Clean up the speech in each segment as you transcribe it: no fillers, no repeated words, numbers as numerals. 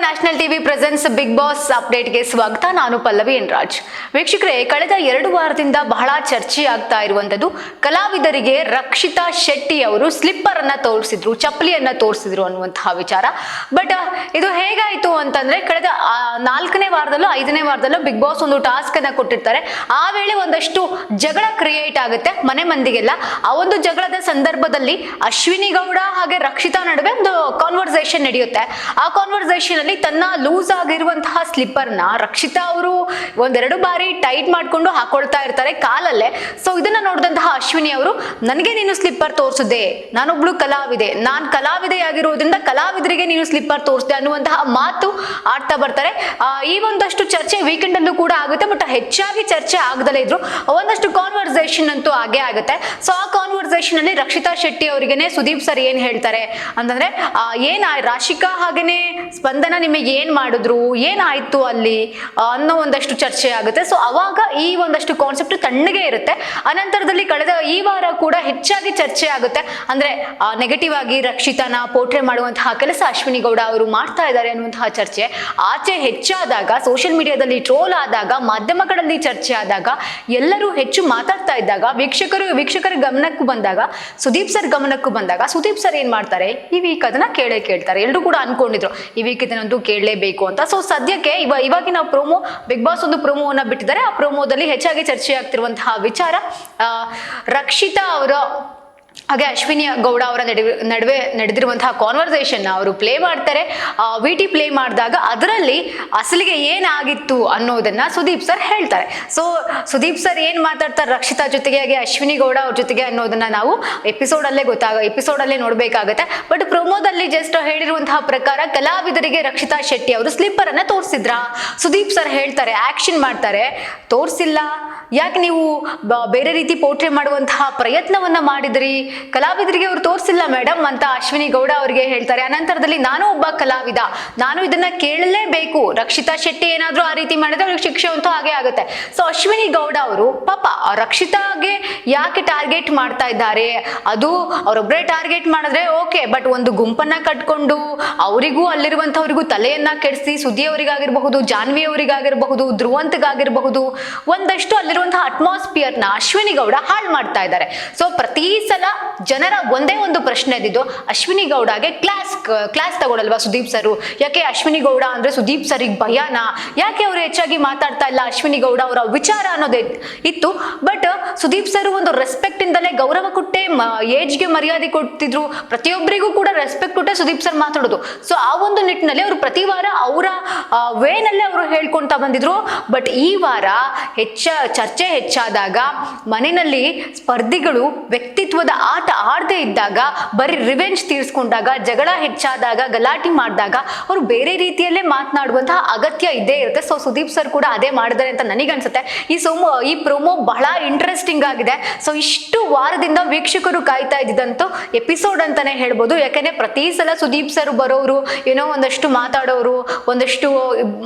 National TV presence bigg boss ಅಪ್ಡೇಟ್ಗೆ ಸ್ವಾಗತ. ನಾನು ಪಲ್ಲವಿ ಎನ್ ರಾಜ್. ವೀಕ್ಷಕರೇ, ಕಳೆದ 2 ವಾರದಿಂದ ಬಹಳ ಚರ್ಚೆ ಆಗ್ತಾ ಇರುವಂತದ್ದು ಕಲಾವಿದರಿಗೆ ರಕ್ಷಿತಾ ಶೆಟ್ಟಿ ಅವರು ಸ್ಲಿಪ್ಪರ್ ಅನ್ನ ತೋರಿಸಿದ್ರು, ಚಪ್ಪಲಿಯನ್ನ ತೋರಿಸಿದ್ರು ಅನ್ನುವಂತಹ ವಿಚಾರ. ಬಟ್ ಇದು ಹೇಗಾಯ್ತು ಅಂತಂದ್ರೆ, ಕಳೆದ 4ನೇ ವಾರದಲ್ಲೂ 5ನೇ ವಾರದಲ್ಲೂ ಬಿಗ್ ಬಾಸ್ ಒಂದು ಟಾಸ್ಕ್ ಅನ್ನ ಕೊಟ್ಟಿರ್ತಾರೆ. ಆ ವೇಳೆ ಒಂದಷ್ಟು ಜಗಳ ಕ್ರಿಯೇಟ್ ಆಗುತ್ತೆ ಮನೆ ಮಂದಿಗೆಲ್ಲ. ಆ ಒಂದು ಜಗಳದ ಸಂದರ್ಭದಲ್ಲಿ ಅಶ್ವಿನಿ ಗೌಡ ಹಾಗೆ ರಕ್ಷಿತಾ ನಡುವೆ ಒಂದು ಕಾನ್ವರ್ಸೇಷನ್ ನಡೆಯುತ್ತೆ. ಆ ಕಾನ್ವರ್ಸೇಷನ್ ಅಲ್ಲಿ ತನ್ನ ಲೂಸ್ ಆಗಿರುವಂತಹ ಸ್ಲಿಪ್ಪರ್ ನ ರಕ್ಷಿತಾ ಅವರು 1-2 ಬಾರಿ ಟೈಟ್ ಮಾಡ್ಕೊಂಡು ಹಾಕೊಳ್ತಾ ಇರ್ತಾರೆ ಕಾಲಲ್ಲೇ. ಸೊ ಇದನ್ನ ನೋಡಿದಂತಹ ಅಶ್ವಿನಿ ಅವರು, ನನಗೆ ನೀನು ಸ್ಲಿಪ್ಪರ್ ತೋರಿಸಿದೆ, ನಾನೊಬ್ಳು ಕಲಾವಿದೆ, ನಾನ್ ಕಲಾವಿದೆ ಆಗಿರೋದ್ರಿಂದ ಕಲಾವಿದರಿಗೆ ನೀನು ಸ್ಲಿಪ್ಪರ್ ತೋರಿಸಿದೆ ಅನ್ನುವಂತಹ ಮಾತು ಆಡ್ತಾ ಬರ್ತಾರೆ. ಈ ಒಂದಷ್ಟು ಚರ್ಚೆ ವೀಕೆಂಡ್ ಅಲ್ಲೂ ಕೂಡ ಆಗುತ್ತೆ. ಬಟ್ ಹೆಚ್ಚಾಗಿ ಚರ್ಚೆ ಆಗದಲ್ಲೇ ಇದ್ರು ಒಂದಷ್ಟು ಕಾನ್ವರ್ಸೇಷನ್ ಅಂತೂ ಆಗೇ ಆಗುತ್ತೆ. ಸೊ ಆ ಕಾನ್ವರ್ಸೇಷನ್ ಅಲ್ಲಿ ರಕ್ಷಿತಾ ಶೆಟ್ಟಿ ಅವರಿಗೆನೆ ಸುದೀಪ್ ಸರ್ ಏನ್ ಹೇಳ್ತಾರೆ ಅಂತಂದ್ರೆ, ರಾಶಿಕಾ ಹಾಗೇನೆ ಸ್ಪಂದನ ನಿಮಗೆ ಏನ್ ಮಾಡಿದ್ರು, ಏನಾಯ್ತು ಅಲ್ಲಿ ಅನ್ನೋ ಒಂದಷ್ಟು ಚರ್ಚೆ ಆಗುತ್ತೆ. ಸೊ ಅವಾಗ ಈ ಒಂದಷ್ಟು ಕಾನ್ಸೆಪ್ಟ್ ತಣ್ಣಗೆ ಇರುತ್ತೆ. ಅನಂತರದಲ್ಲಿ ಕಳೆದ ಈ ವಾರ ಕೂಡ ಹೆಚ್ಚಾಗಿ ಚರ್ಚೆ ಆಗುತ್ತೆ. ಅಂದ್ರೆ ನೆಗೆಟಿವ್ ಆಗಿ ರಕ್ಷಿತಾನ ಪೋರ್ಟ್ರೇ ಮಾಡುವಂತಹ ಕೆಲಸ ಅಶ್ವಿನಿ ಗೌಡ ಅವರು ಮಾಡ್ತಾ ಇದ್ದಾರೆ ಅನ್ನುವಂತಹ ಚರ್ಚೆ ಆಚೆ ಹೆಚ್ಚಾದಾಗ, ಸೋಷಿಯಲ್ ಮೀಡಿಯಾದಲ್ಲಿ ಟ್ರೋಲ್ ಆದಾಗ, ಮಾಧ್ಯಮಗಳಲ್ಲಿ ಚರ್ಚೆ ಆದಾಗ, ಎಲ್ಲರೂ ಹೆಚ್ಚು ಮಾತಾಡ್ತಾ ಇದ್ದಾಗ, ವೀಕ್ಷಕರ ಗಮನಕ್ಕೂ ಬಂದಾಗ, ಸುದೀಪ್ ಸರ್ ಗಮನಕ್ಕೂ ಬಂದಾಗ ಸುದೀಪ್ ಸರ್ ಏನ್ ಮಾಡ್ತಾರೆ, ಈ ವೀಕ್ ಅದನ್ನ ಕೇಳ್ತಾರೆ. ಎಲ್ಲರೂ ಕೂಡ ಅನ್ಕೊಂಡಿದ್ರು ಈ ವೀಕ್ ಇದನ್ನಂತೂ ಕೇಳಲೇಬೇಕು ಅಂತ. ಸೊ ಸದ್ಯಕ್ಕೆ ಇವಾಗಿನ ಪ್ರೋಮೋ, ಬಿಗ್ ಬಾಸ್ ಒಂದು ಪ್ರೋಮೋವನ್ನ ಬಿಟ್ಟಿದ್ದಾರೆ. ಆ ಪ್ರೋಮೋದಲ್ಲಿ ಹೆಚ್ಚಾಗಿ ಚರ್ಚೆ ಆಗ್ತಿರುವಂತಹ ವಿಚಾರ ರಕ್ಷಿತಾ ಅವರ ಹಾಗೆ ಅಶ್ವಿನಿ ಗೌಡ ಅವರ ನಡುವೆ ನಡೆದಿರುವಂತಹ ಕಾನ್ವರ್ಸೇಷನ್ ಅವರು ಪ್ಲೇ ಮಾಡ್ತಾರೆ. ವಿಟಿ ಪ್ಲೇ ಮಾಡಿದಾಗ ಅದರಲ್ಲಿ ಅಸಲಿಗೆ ಏನಾಗಿತ್ತು ಅನ್ನೋದನ್ನ ಸುದೀಪ್ ಸರ್ ಹೇಳ್ತಾರೆ. ಸುದೀಪ್ ಸರ್ ಏನ್ ಮಾತಾಡ್ತಾರೆ ರಕ್ಷಿತಾ ಜೊತೆಗೆ ಹಾಗೆ ಅಶ್ವಿನಿ ಗೌಡ ಅವ್ರ ಜೊತೆಗೆ ಅನ್ನೋದನ್ನ ನಾವು ಎಪಿಸೋಡ್ ಅಲ್ಲೇ ನೋಡ್ಬೇಕಾಗತ್ತೆ. ಬಟ್ ಪ್ರೊಮೋದಲ್ಲಿ ಜಸ್ಟ್ ಹೇಳಿರುವಂತಹ ಪ್ರಕಾರ ಕಲಾವಿದರಿಗೆ ರಕ್ಷಿತಾ ಶೆಟ್ಟಿ ಅವರು ಸ್ಲಿಪ್ಪರ್ ಅನ್ನ ತೋರಿಸಿದ್ರ. ಸುದೀಪ್ ಸರ್ ಹೇಳ್ತಾರೆ, ಆಕ್ಷನ್ ಮಾಡ್ತಾರೆ, ತೋರಿಸಿಲ್ಲ, ಯಾಕೆ ನೀವು ಬೇರೆ ರೀತಿ ಪೋರ್ಟ್ರೇ ಮಾಡುವಂತಹ ಪ್ರಯತ್ನವನ್ನ ಮಾಡಿದ್ರಿ, ಕಲಾವಿದರಿಗೆ ಅವ್ರು ತೋರಿಸಿಲ್ಲ ಮೇಡಮ್ ಅಂತ ಅಶ್ವಿನಿ ಗೌಡ ಅವರಿಗೆ ಹೇಳ್ತಾರೆ. ಅನಂತರದಲ್ಲಿ ನಾನು ಒಬ್ಬ ಕಲಾವಿದ, ನಾನು ಇದನ್ನ ಕೇಳಲೇಬೇಕು, ರಕ್ಷಿತಾ ಶೆಟ್ಟಿ ಏನಾದ್ರೂ ಆ ರೀತಿ ಮಾಡಿದ್ರೆ ಅವ್ರಿಗೆ ಶಿಕ್ಷೆ ಅಂತೂ ಹಾಗೆ ಆಗುತ್ತೆ. ಸೊ ಅಶ್ವಿನಿ ಗೌಡ ಅವರು ಪಾಪ ರಕ್ಷಿತಾಗೆ ಯಾಕೆ ಟಾರ್ಗೆಟ್ ಮಾಡ್ತಾ ಇದ್ದಾರೆ, ಅದು ಅವರೊಬ್ಬರೇ ಟಾರ್ಗೆಟ್ ಮಾಡಿದ್ರೆ ಓಕೆ, ಬಟ್ ಒಂದು ಗುಂಪನ್ನ ಕಟ್ಕೊಂಡು ಅವರಿಗೂ ಅಲ್ಲಿರುವಂತವ್ರಿಗೂ ತಲೆಯನ್ನ ಕೆಡಿಸಿ, ಸುದ್ದಿ ಅವರಿಗಾಗಿರಬಹುದು, ಜಾನ್ವಿ ಅವರಿಗಾಗಿರಬಹುದು, ಧ್ರುವಂತ್ಗಾಗಿರಬಹುದು, ಒಂದಷ್ಟು ಅಲ್ಲಿರುವಂತಹ ಅಟ್ಮಾಸ್ಫಿಯರ್ ನ ಅಶ್ವಿನಿ ಗೌಡ ಹಾಳು ಮಾಡ್ತಾ ಇದ್ದಾರೆ. ಸೊ ಪ್ರತಿ ಸಲ ಜನರ ಒಂದೇ ಒಂದು ಪ್ರಶ್ನೆ ಇದ್ದಿದ್ದು, ಅಶ್ವಿನಿ ಗೌಡಗೆ ಕ್ಲಾಸ್ ತಗೊಳಲ್ವಾ ಸುದೀಪ್ ಸರ್, ಯಾಕೆ ಅಶ್ವಿನಿ ಗೌಡ ಅಂದ್ರೆ ಸುದೀಪ್ ಸರಿಗೆ ಭಯನಾ, ಯಾಕೆ ಅವರು ಹೆಚ್ಚಾಗಿ ಮಾತಾಡ್ತಾ ಇಲ್ಲ ಅಶ್ವಿನಿ ಗೌಡ ಅವರ ವಿಚಾರ ಅನ್ನೋದೇ ಇತ್ತು. ಬಟ್ ಸುದೀಪ್ ಸರ್ ಒಂದು ರೆಸ್ಪೆಕ್ಟ್ ಇಂದಲೇ ಗೌರವ ಕೊಟ್ಟೆ, ಏಜ್ಗೆ ಮರ್ಯಾದೆ ಕೊಡ್ತಿದ್ರು, ಪ್ರತಿಯೊಬ್ಬರಿಗೂ ಕೂಡ ರೆಸ್ಪೆಕ್ಟ್ ಕೊಟ್ಟೆ ಸುದೀಪ್ ಸರ್ ಮಾತಾಡೋದು. ಸೊ ಆ ಒಂದು ನಿಟ್ಟಿನಲ್ಲಿ ಅವರು ಪ್ರತಿ ವಾರ ಅವರ ವೇನಲ್ಲೇ ಅವರು ಹೇಳ್ಕೊಂತ ಬಂದಿದ್ರು. ಬಟ್ ಈ ವಾರ ಚರ್ಚೆ ಹೆಚ್ಚಾದಾಗ, ಮನೆಯಲ್ಲಿ ಸ್ಪರ್ಧಿಗಳು ವ್ಯಕ್ತಿತ್ವದ ಆಟ ಆಡದೆ ಇದ್ದಾಗ, ಬರೀ ರಿವೆಂಜ್ ತೀರ್ಸ್ಕೊಂಡಾಗ, ಜಗಳ ಹೆಚ್ಚಾದಾಗ, ಗಲಾಟೆ ಮಾಡಿದಾಗ ಅವರು ಬೇರೆ ರೀತಿಯಲ್ಲೇ ಮಾತನಾಡುವಂತಹ ಅಗತ್ಯ ಇದ್ದೇ ಇರುತ್ತೆ. ಸೊ ಸುದೀಪ್ ಸರ್ ಕೂಡ ಅದೇ ಮಾಡಿದ್ದಾರೆ ಅಂತ ನನಗನ್ಸುತ್ತೆ. ಈ ಪ್ರೋಮೋ ಬಹಳ ಇಂಟ್ರೆಸ್ಟಿಂಗ್ ಆಗಿದೆ. ಸೊ ಇಷ್ಟು ವಾರದಿಂದ ವೀಕ್ಷಕರು ಕಾಯ್ತಾ ಇದ್ದಿದ್ದಂತೂ ಎಪಿಸೋಡ್ ಅಂತಾನೆ ಹೇಳ್ಬೋದು. ಯಾಕಂದ್ರೆ ಪ್ರತಿ ಸಲ ಸುದೀಪ್ ಸರ್ ಬರೋರು, ಏನೋ ಒಂದಷ್ಟು ಮಾತಾಡೋರು, ಒಂದಷ್ಟು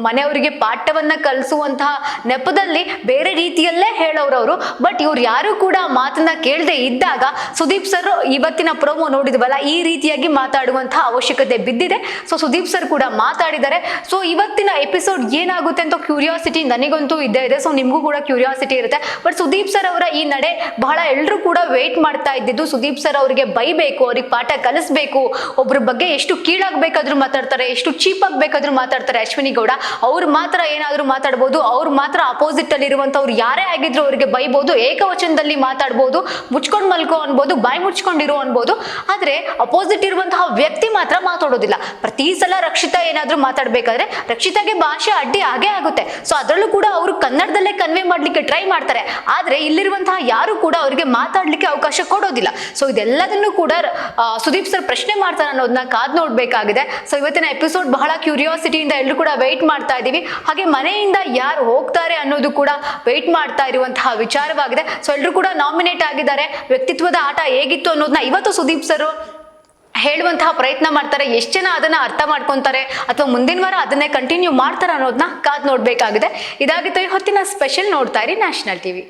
ಮನೆಯವರಿಗೆ ಪಾಠವನ್ನ ಕಲಿಸುವಂತಹ ನೆಪದಲ್ಲಿ ಬೇರೆ ರೀತಿಯಲ್ಲೇ ಹೇಳೋರವರು. ಬಟ್ ಇವ್ರು ಯಾರು ಕೂಡ ಮಾತನ್ನ ಕೇಳದೆ ಇದ್ದಾಗ ಸುದೀಪ್ ಸರ್ ಇವತ್ತಿನ ಪ್ರೋಮೋ ನೋಡಿದ್ವಲ್ಲ, ಈ ರೀತಿಯಾಗಿ ಮಾತಾಡುವಂತಹ ಅವಶ್ಯಕತೆ ಬಿದ್ದಿದೆ. ಸೊ ಸುದೀಪ್ ಸರ್ ಕೂಡ ಮಾತಾಡಿದ್ದಾರೆ. ಸೊ ಇವತ್ತಿನ ಎಪಿಸೋಡ್ ಏನಾಗುತ್ತೆ ಅಂತ ಕ್ಯೂರಿಯಾಸಿಟಿ ನನಗಂತೂ ಇದ್ದೇ ಇದೆ. ಸೊ ನಿಮ್ಗೂ ಕೂಡ ಕ್ಯೂರಿಯಾಸಿಟಿ ಇರುತ್ತೆ. ಬಟ್ ಸುದೀಪ್ ಸರ್ ಅವರ ಈ ನಡೆ ಬಹಳ ಎಲ್ಲರೂ ಕೂಡ ವೇಟ್ ಮಾಡ್ತಾ ಇದ್ದಿದ್ದು. ಸುದೀಪ್ ಸರ್ ಅವರಿಗೆ ಬೈಬೇಕು, ಅವ್ರಿಗೆ ಪಾಠ ಕಲಿಸ್ಬೇಕು, ಒಬ್ರ ಬಗ್ಗೆ ಎಷ್ಟು ಕೀಳಾಗಬೇಕಾದ್ರೂ ಮಾತಾಡ್ತಾರೆ, ಎಷ್ಟು ಚೀಪ್ ಆಗ್ಬೇಕಾದ್ರೂ ಮಾತಾಡ್ತಾರೆ ಅಶ್ವಿನಿ ಗೌಡ. ಅವ್ರು ಮಾತ್ರ ಏನಾದ್ರೂ ಮಾತಾಡ್ಬೋದು, ಅವ್ರು ಮಾತ್ರ ಅಪೋಸಿಟ್ ಅಲ್ಲಿ ಇರುವಂತವ್ರು ಯಾರೇ ಆಗಿದ್ರು ಅವರಿಗೆ ಬೈಬಹುದು, ಏಕವಚನದಲ್ಲಿ ಮಾತಾಡ್ಬೋದು, ಮುಚ್ಕೊಂಡ್ ಮಲ್ಕೋ ಅನ್ಬೋದು, ಬಾಯಿ ಮುಚ್ಕೊಂಡಿರೋ ಅನ್ಬೋದು. ಆದ್ರೆ ಅಪೋಸಿಟ್ ಇರುವಂತಹ ವ್ಯಕ್ತಿ ಮಾತ್ರ ಮಾತಾಡೋದಿಲ್ಲ. ಪ್ರತಿ ಸಲ ರಕ್ಷಿತಾ ಏನಾದ್ರೂ ಮಾತಾಡ್ಬೇಕಾದ್ರೆ ರಕ್ಷಿತಾಗೆ ಭಾಷೆ ಅಡ್ಡಿ ಆಗೇ ಆಗುತ್ತೆ. ಸೊ ಅದರಲ್ಲೂ ಕೂಡ ಅವರು ಕನ್ನಡದಲ್ಲೇ ಕನ್ವೆ ಮಾಡ್ಲಿಕ್ಕೆ ಟ್ರೈ ಮಾಡ್ತಾರೆ. ಆದ್ರೆ ಇಲ್ಲಿರುವಂತಹ ಯಾರು ಕೂಡ ಅವರಿಗೆ ಮಾತಾಡ್ಲಿಕ್ಕೆ ಅವಕಾಶ ಕೊಡೋದಿಲ್ಲ. ಸೊ ಇದೆಲ್ಲದನ್ನು ಕೂಡ ಸುದೀಪ್ ಸರ್ ಪ್ರಶ್ನೆ ಮಾಡ್ತಾರೆ ಅನ್ನೋದನ್ನ ಕಾದ್ ನೋಡ್ಬೇಕಾಗಿದೆ. ಸೊ ಇವತ್ತಿನ ಎಪಿಸೋಡ್ ಬಹಳ ಕ್ಯೂರಿಯಾಸಿಟಿಯಿಂದ ಎಲ್ಲರೂ ಕೂಡ ವೆಯ್ಟ್ ಮಾಡ್ತಾ ಇದೀವಿ. ಹಾಗೆ ಮನೆಯಿಂದ ಯಾರು ಹೋಗ್ತಾರೆ ಅನ್ನೋದು ಕೂಡ ವೆಯ್ಟ್ ಮಾಡ್ತಾ ಇರುವಂತಹ ವಿಚಾರವಾಗಿದೆ. ಸೊ ಎಲ್ಲರೂ ಕೂಡ ನಾಮಿನೇಟ್ ಆಗಿದ್ದಾರೆ. ವ್ಯಕ್ತಿತ್ವದ ಆಟ ಹೇಗಿತ್ತು ಅನ್ನೋದನ್ನ ಇವತ್ತು ಸುದೀಪ್ ಸರ್ ಹೇಳುವಂತಹ ಪ್ರಯತ್ನ ಮಾಡ್ತಾರೆ. ಎಷ್ಟು ಜನ ಅದನ್ನ ಅರ್ಥ ಮಾಡ್ಕೊಂತಾರೆ ಅಥವಾ ಮುಂದಿನ ವಾರ ಅದನ್ನೇ ಕಂಟಿನ್ಯೂ ಮಾಡ್ತಾರೆ ಅನ್ನೋದನ್ನ ಕಾದ್ ನೋಡ್ಬೇಕಾಗಿದೆ. ಇದಾಗಿತ್ತು ಈ ಹೊತ್ತಿನ ಸ್ಪೆಷಲ್. ನೋಡ್ತಾ ಇರಿ ನ್ಯಾಷನಲ್ ಟಿವಿ.